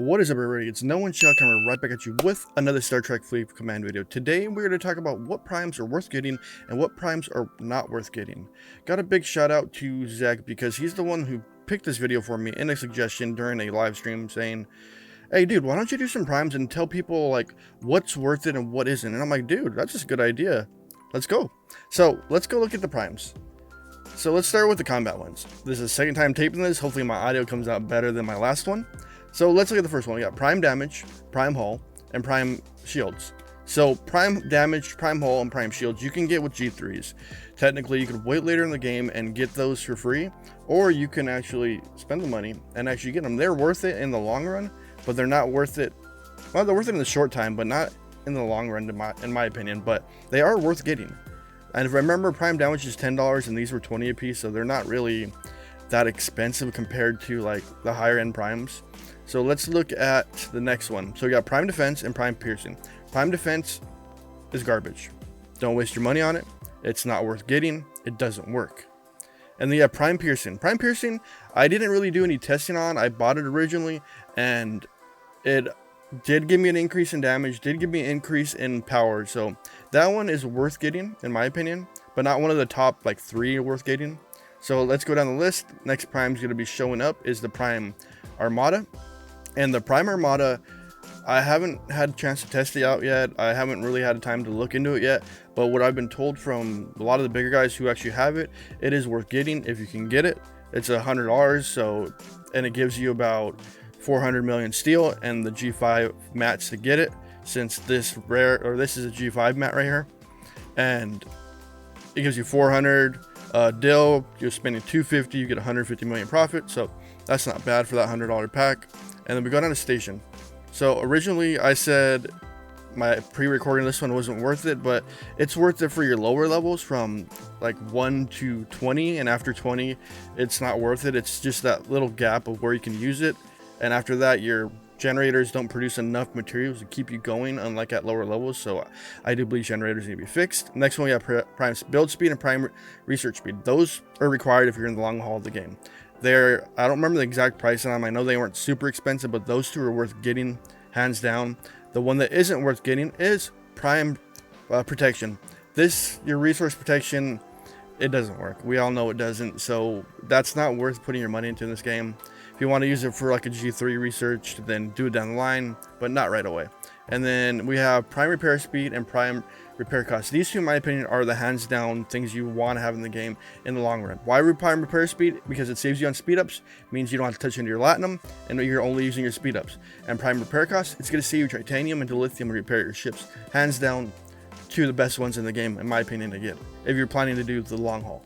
What is up, everybody? It's No One Shall coming right back at you with another Star Trek Fleet Command video. Today we're going to talk about what primes are worth getting and what primes are not worth getting. Got a big shout out to Zach because he's the one who picked this video for me in a suggestion during a live stream saying, hey dude, why don't you do some primes and tell people like what's worth it and what isn't? And I'm like, dude, that's just a good idea. Let's go. So let's go look at the primes. So let's start with the combat ones. This is the second time taping this. Hopefully my audio comes out better than my last one. So let's look at the first one. We got prime damage, prime hull, and prime shields. So prime damage, prime hull, and prime shields you can get with G3s. Technically, you could wait later in the game and get those for free, or you can actually spend the money and actually get them. They're worth it in the long run, but they're not worth it. Well, they're worth it in the short time, but not in the long run, in my opinion. But they are worth getting. And if I remember, prime damage is $10, and these were 20 a piece, so they're not really that expensive compared to like the higher end primes. So let's look at the next one. So we got prime defense and prime piercing. Prime defense is garbage. Don't waste your money on it. It's not worth getting. It doesn't work. And then you have prime piercing. Prime piercing, I didn't really do any testing on. I bought it originally, and it did give me an increase in damage, did give me an increase in power. So that one is worth getting, in my opinion, but not one of the top like 3 worth getting. So let's go down the list. Next prime is going to be showing up is the prime armada. And the prime armada, I haven't had a chance to test it out yet. I haven't really had time to look into it yet. But what I've been told from a lot of the bigger guys who actually have it, it is worth getting if you can get it. It's $100, so, and it gives you about 400 million steel and the G5 mats to get it, since this is a G5 mat right here, and it gives you 400 dill. You're spending 250, you get 150 million profit, so that's not bad for that $100 pack. And then we go down to station. So originally I said my pre-recording this one wasn't worth it, but it's worth it for your lower levels from like 1 to 20, and after 20 it's not worth it. It's just that little gap of where you can use it, and after that your generators don't produce enough materials to keep you going, unlike at lower levels. So I do believe generators need to be fixed. Next one, we have prime build speed and prime research speed. Those are required if you're in the long haul of the game. I don't remember the exact price on them. I know they weren't super expensive, but those two are worth getting hands down. The one that isn't worth getting is prime protection. Your resource protection, it doesn't work. We all know it doesn't, so that's not worth putting your money into in this game. If you want to use it for like a G3 research, then do it down the line, but not right away. And then we have prime repair speed and prime repair cost. These two, in my opinion, are the hands down things you want to have in the game in the long run. Why prime repair speed? Because it saves you on speed ups, means you don't have to touch into your latinum, and you're only using your speed ups. And prime repair cost, it's going to save you titanium and dilithium and repair your ships. Hands down, two of the best ones in the game, in my opinion, to get if you're planning to do the long haul.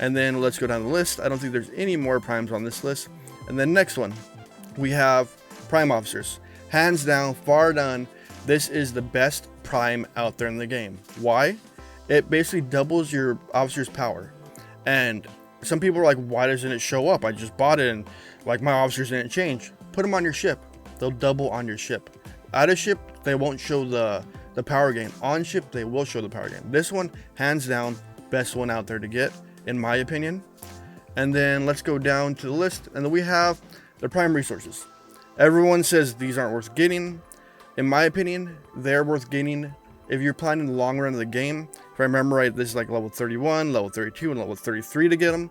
And then let's go down the list. I don't think there's any more primes on this list. And then next one, we have prime officers. Hands down, far done. This is the best prime out there in the game. Why? It basically doubles your officer's power. And some people are like, why doesn't it show up? I just bought it and like my officers didn't change. Put them on your ship. They'll double on your ship. Out of ship, they won't show the power gain. On ship, they will show the power gain. This one, hands down, best one out there to get, in my opinion. And then let's go down to the list. And then we have the prime resources. Everyone says these aren't worth getting. In my opinion, they're worth getting if you're planning the long run of the game. If I remember right, this is like level 31, level 32, and level 33 to get them.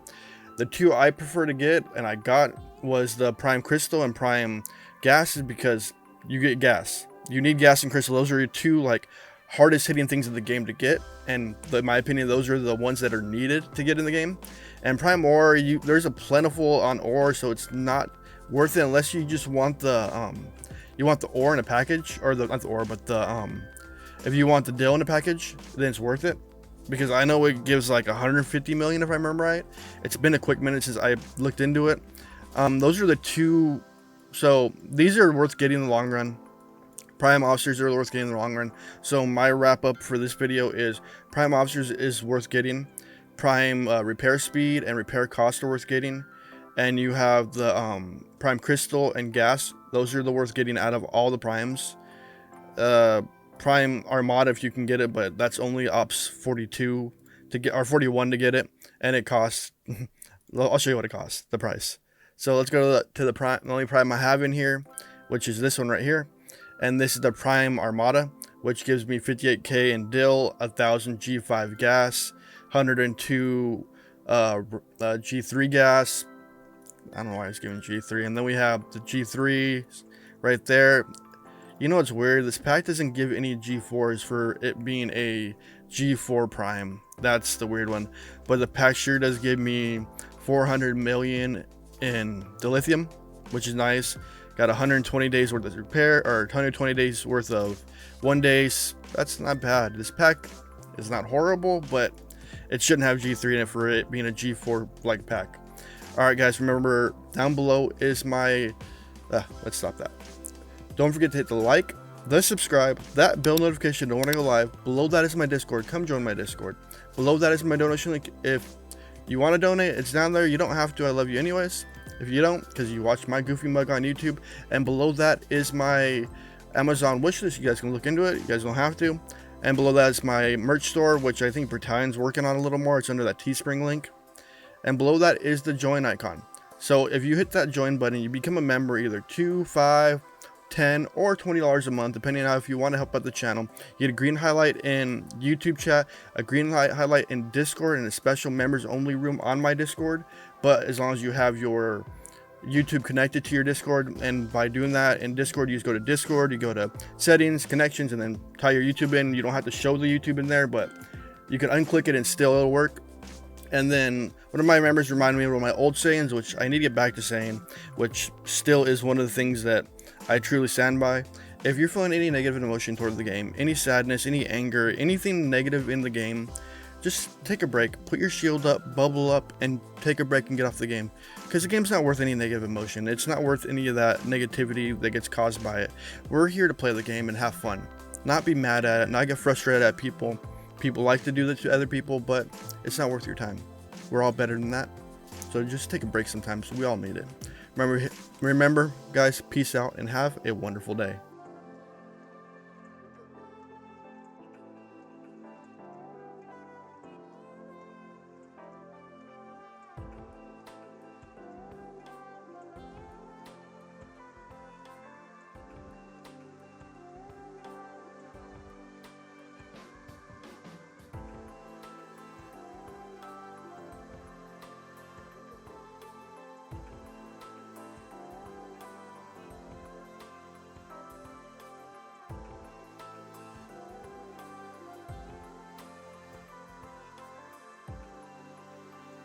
The two I prefer to get, and I got, was the prime crystal and prime gas, is because you get gas. You need gas and crystal. Those are your two like hardest hitting things in the game to get, and in my opinion, those are the ones that are needed to get in the game. And prime ore, there's a plentiful on ore, so it's not worth it unless you just want the you want the ore in a package, or not the ore, but the if you want the dill in a package, then it's worth it, because I know it gives like 150 million if I remember right. It's been a quick minute since I looked into it. Those are the two. So these are worth getting in the long run. Prime officers are worth getting in the long run. So my wrap up for this video is prime officers is worth getting. Prime repair speed and repair cost are worth getting. And you have the prime crystal and gas. Those are the worth getting out of all the primes. Prime armada if you can get it, but that's only ops 42 to get, or 41 to get it, and it costs I'll show you what it costs, the price. So let's go to the prime. The only prime I have in here which is this one right here. And this is the Prime Armada, which gives me 58k in dill, 1000 G5 gas, 102 G3 gas. I don't know why it's giving G3. And then we have the G3 right there. You know what's weird? This pack doesn't give any G4s for it being a G4 Prime. That's the weird one. But the pack sure does give me 400 million in dilithium, which is nice. Got 120 days worth of repair, or 120 days worth of 1 days. That's not bad. This pack is not horrible, but it shouldn't have G3 in it for it being a G4 like pack. Alright guys, remember down below is my let's stop that. Don't forget to hit the like, the subscribe, that bell notification to when I go live. Below that is my Discord. Come join my Discord. Below that is my donation link. If you want to donate, it's down there. You don't have to. I love you anyways. If you don't, because you watch my goofy mug on YouTube. And below that is my Amazon wishlist. You guys can look into it. You guys don't have to. And below that is my merch store, which I think Britan's working on a little more. It's under that Teespring link. And below that is the join icon. So if you hit that join button, you become a member, either 2, 5, 10 or $20 a month, depending on if you want to help out the channel. You get a green highlight in YouTube chat, a green highlight in Discord, and a special members only room on my Discord. But as long as you have your YouTube connected to your Discord, and by doing that in Discord, you just go to Discord, you go to settings, connections, and then tie your YouTube in. You don't have to show the YouTube in there, but you can unclick it and still it'll work. And then one of my members reminded me of one of my old sayings, which I need to get back to saying, which still is one of the things that I truly stand by. If you're feeling any negative emotion towards the game, any sadness, any anger, anything negative in the game, just take a break, put your shield up, bubble up, and take a break and get off the game. Because the game's not worth any negative emotion. It's not worth any of that negativity that gets caused by it. We're here to play the game and have fun, not be mad at it, not get frustrated at people. People like to do that to other people, but it's not worth your time. We're all better than that. So just take a break sometimes. We all need it. Remember guys, peace out and have a wonderful day.